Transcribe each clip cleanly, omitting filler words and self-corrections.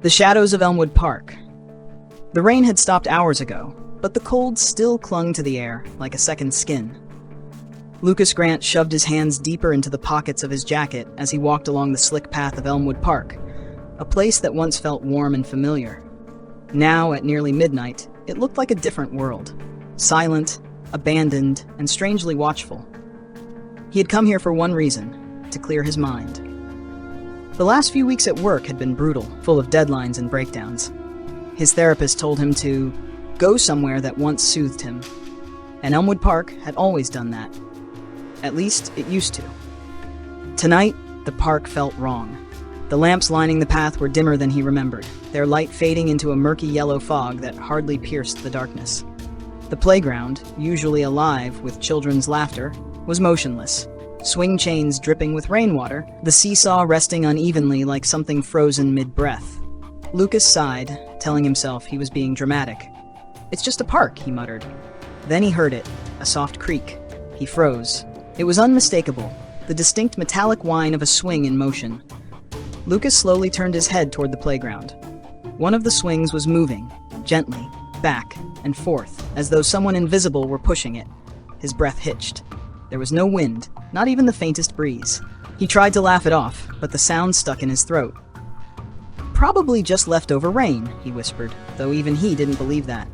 The shadows of Elmwood Park. The rain had stopped hours ago, but the cold still clung to the air like a second skin. Lucas Grant shoved his hands deeper into the pockets of his jacket as he walked along the slick path of Elmwood Park, a place that once felt warm and familiar. Now, at nearly midnight, it looked like a different world. Silent, abandoned, and strangely watchful. He had come here for one reason: to clear his mind. The last few weeks at work had been brutal, full of deadlines and breakdowns. His therapist told him to go somewhere that once soothed him, and Elmwood Park had always done that. At least, it used to. Tonight, the park felt wrong. The lamps lining the path were dimmer than he remembered, their light fading into a murky yellow fog that hardly pierced the darkness. The playground, usually alive with children's laughter, was motionless. Swing chains dripping with rainwater, the seesaw resting unevenly like something frozen mid-breath. Lucas sighed, telling himself he was being dramatic. "It's just a park," he muttered. Then he heard it, a soft creak. He froze. It was unmistakable, the distinct metallic whine of a swing in motion. Lucas slowly turned his head toward the playground. One of the swings was moving, gently, back and forth, as though someone invisible were pushing it. His breath hitched. There was no wind, not even the faintest breeze. He tried to laugh it off, but the sound stuck in his throat. "Probably just leftover rain," he whispered, though even he didn't believe that.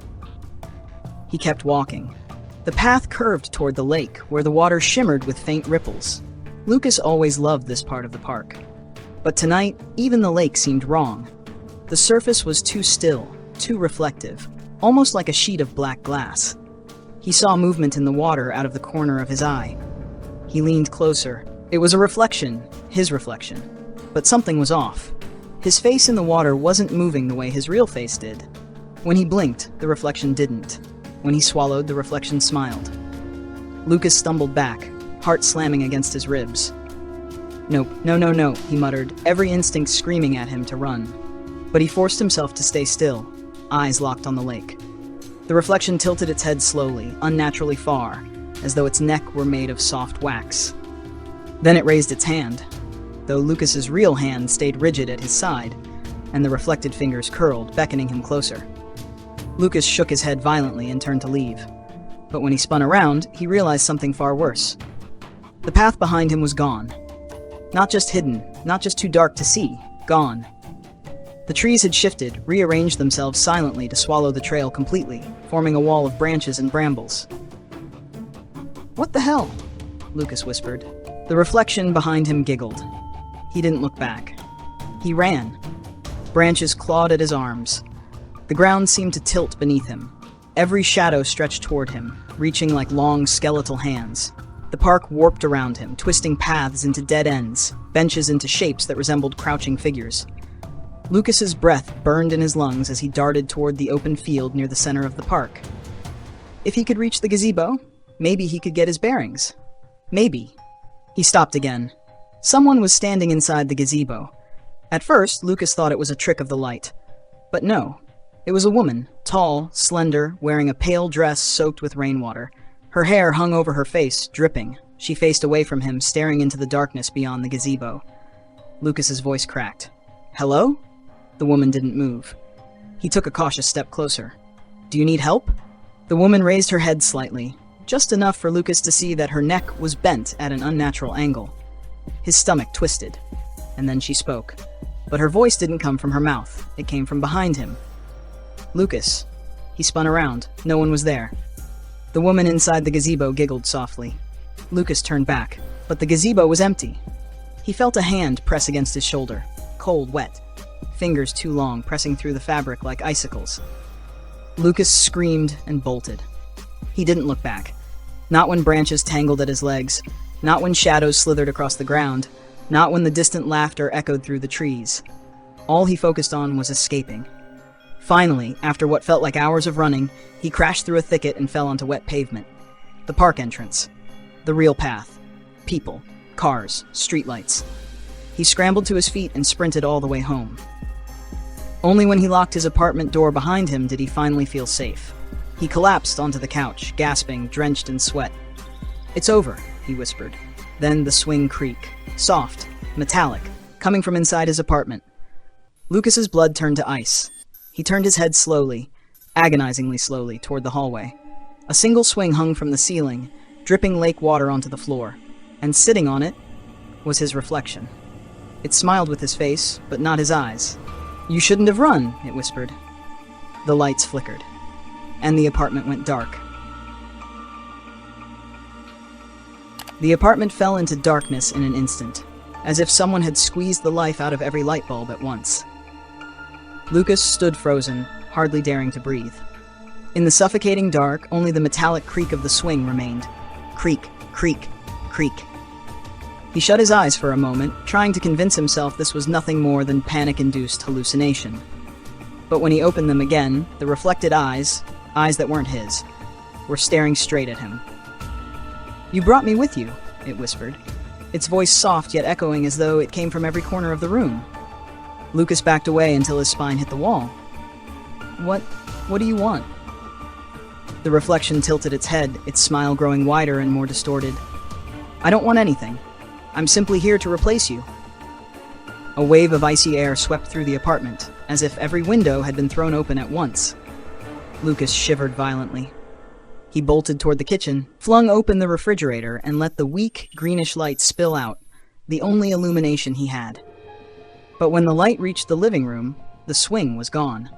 He kept walking. The path curved toward the lake, where the water shimmered with faint ripples. Lucas always loved this part of the park. But tonight, even the lake seemed wrong. The surface was too still, too reflective, almost like a sheet of black glass. He saw movement in the water out of the corner of his eye. He leaned closer. It was a reflection, his reflection. But something was off. His face in the water wasn't moving the way his real face did. When he blinked, the reflection didn't. When he swallowed, the reflection smiled. Lucas stumbled back, heart slamming against his ribs. "Nope, no," he muttered, every instinct screaming at him to run. But he forced himself to stay still, eyes locked on the lake. The reflection tilted its head slowly, unnaturally far, as though its neck were made of soft wax. Then it raised its hand, though Lucas's real hand stayed rigid at his side, and the reflected fingers curled, beckoning him closer. Lucas shook his head violently and turned to leave. But when he spun around, he realized something far worse. The path behind him was gone. Not just hidden, not just too dark to see, gone. The trees had shifted, rearranged themselves silently to swallow the trail completely, forming a wall of branches and brambles. "What the hell?" Lucas whispered. The reflection behind him giggled. He didn't look back. He ran. Branches clawed at his arms. The ground seemed to tilt beneath him. Every shadow stretched toward him, reaching like long skeletal hands. The park warped around him, twisting paths into dead ends, benches into shapes that resembled crouching figures. Lucas's breath burned in his lungs as he darted toward the open field near the center of the park. If he could reach the gazebo, maybe he could get his bearings. Maybe. He stopped again. Someone was standing inside the gazebo. At first, Lucas thought it was a trick of the light. But no. It was a woman, tall, slender, wearing a pale dress soaked with rainwater. Her hair hung over her face, dripping. She faced away from him, staring into the darkness beyond the gazebo. Lucas's voice cracked. "Hello?" The woman didn't move. He took a cautious step closer. "Do you need help?" The woman raised her head slightly, just enough for Lucas to see that her neck was bent at an unnatural angle. His stomach twisted, and then she spoke. But her voice didn't come from her mouth. It came from behind him. "Lucas." He spun around. No one was there. The woman inside the gazebo giggled softly. Lucas turned back, but the gazebo was empty. He felt a hand press against his shoulder, cold, wet. Fingers too long, pressing through the fabric like icicles. Lucas screamed and bolted. He didn't look back. Not when branches tangled at his legs. Not when shadows slithered across the ground. Not when the distant laughter echoed through the trees. All he focused on was escaping. Finally, after what felt like hours of running, he crashed through a thicket and fell onto wet pavement. The park entrance. The real path. People. Cars. Streetlights. He scrambled to his feet and sprinted all the way home. Only when he locked his apartment door behind him did he finally feel safe. He collapsed onto the couch, gasping, drenched in sweat. "It's over," he whispered. Then the swing creak. Soft, metallic, coming from inside his apartment. Lucas's blood turned to ice. He turned his head slowly, agonizingly slowly, toward the hallway. A single swing hung from the ceiling, dripping lake water onto the floor, and sitting on it was his reflection. It smiled with his face, but not his eyes. "You shouldn't have run," it whispered. The lights flickered, and the apartment went dark. The apartment fell into darkness in an instant, as if someone had squeezed the life out of every light bulb at once. Lucas stood frozen, hardly daring to breathe. In the suffocating dark, only the metallic creak of the swing remained. Creak, creak, creak. He shut his eyes for a moment, trying to convince himself this was nothing more than panic-induced hallucination. But when he opened them again, the reflected eyes that weren't his, were staring straight at him. "You brought me with you," it whispered, its voice soft yet echoing as though it came from every corner of the room. Lucas backed away until his spine hit the wall. What do you want?" The reflection tilted its head, its smile growing wider and more distorted. "I don't want anything. I'm simply here to replace you." A wave of icy air swept through the apartment, as if every window had been thrown open at once. Lucas shivered violently. He bolted toward the kitchen, flung open the refrigerator, and let the weak, greenish light spill out, the only illumination he had. But when the light reached the living room, the swing was gone.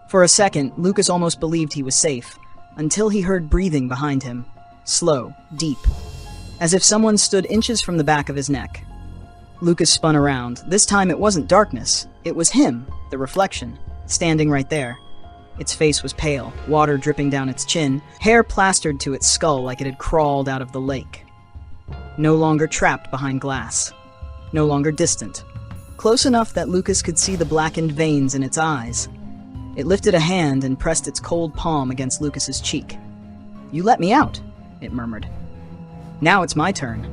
For a second, Lucas almost believed he was safe, until he heard breathing behind him, slow, deep, as if someone stood inches from the back of his neck. Lucas spun around. This time it wasn't darkness. It was him, the reflection, standing right there. Its face was pale, water dripping down its chin, hair plastered to its skull like it had crawled out of the lake. No longer trapped behind glass. No longer distant. Close enough that Lucas could see the blackened veins in its eyes. It lifted a hand and pressed its cold palm against Lucas's cheek. "You let me out," it murmured. "Now it's my turn."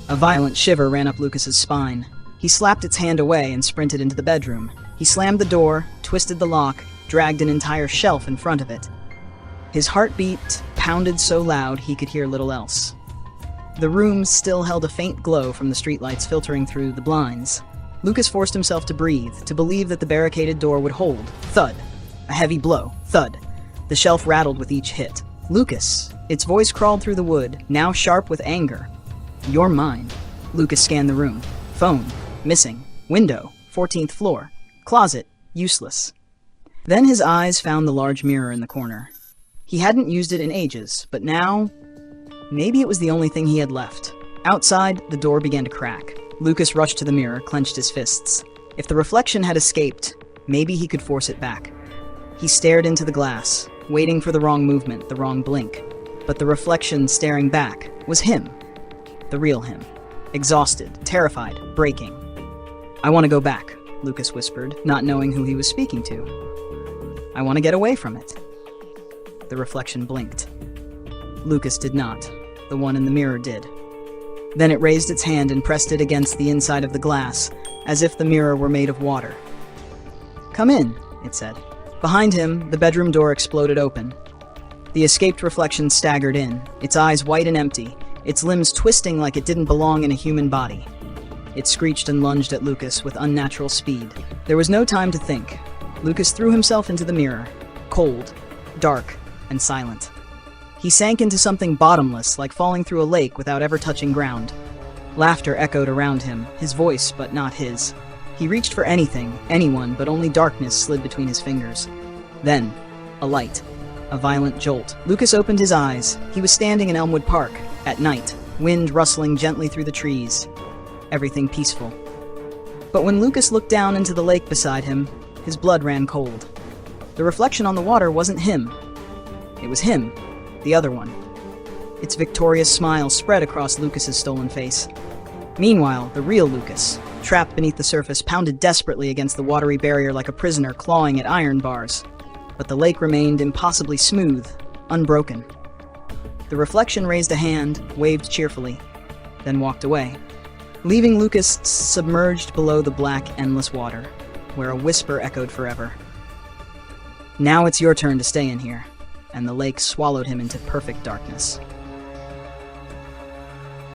A violent shiver ran up Lucas's spine. He slapped its hand away and sprinted into the bedroom. He slammed the door, twisted the lock, dragged an entire shelf in front of it. His heartbeat pounded so loud he could hear little else. The room still held a faint glow from the streetlights filtering through the blinds. Lucas forced himself to breathe, to believe that the barricaded door would hold. Thud. A heavy blow. Thud. The shelf rattled with each hit. "Lucas." Its voice crawled through the wood, now sharp with anger. "You're mine." Lucas scanned the room. Phone. Missing. Window. 14th floor. Closet. Useless. Then his eyes found the large mirror in the corner. He hadn't used it in ages, but now, maybe it was the only thing he had left. Outside, the door began to crack. Lucas rushed to the mirror, clenched his fists. If the reflection had escaped, maybe he could force it back. He stared into the glass, waiting for the wrong movement, the wrong blink. But the reflection staring back was him. The real him. Exhausted, terrified, breaking. "I want to go back," Lucas whispered, not knowing who he was speaking to. "I want to get away from it." The reflection blinked. Lucas did not. The one in the mirror did. Then it raised its hand and pressed it against the inside of the glass, as if the mirror were made of water. "Come in," it said. Behind him, the bedroom door exploded open. The escaped reflection staggered in, its eyes white and empty, its limbs twisting like it didn't belong in a human body. It screeched and lunged at Lucas with unnatural speed. There was no time to think. Lucas threw himself into the mirror, cold, dark, and silent. He sank into something bottomless, like falling through a lake without ever touching ground. Laughter echoed around him, his voice, but not his. He reached for anything, anyone, but only darkness slid between his fingers. Then, a light. A violent jolt. Lucas opened his eyes. He was standing in Elmwood Park, at night, wind rustling gently through the trees. Everything peaceful. But when Lucas looked down into the lake beside him, his blood ran cold. The reflection on the water wasn't him. It was him, the other one. Its victorious smile spread across Lucas's stolen face. Meanwhile, the real Lucas, trapped beneath the surface, pounded desperately against the watery barrier like a prisoner clawing at iron bars. But the lake remained impossibly smooth, unbroken. The reflection raised a hand, waved cheerfully, then walked away, leaving Lucas submerged below the black, endless water, where a whisper echoed forever. "Now it's your turn to stay in here," and the lake swallowed him into perfect darkness.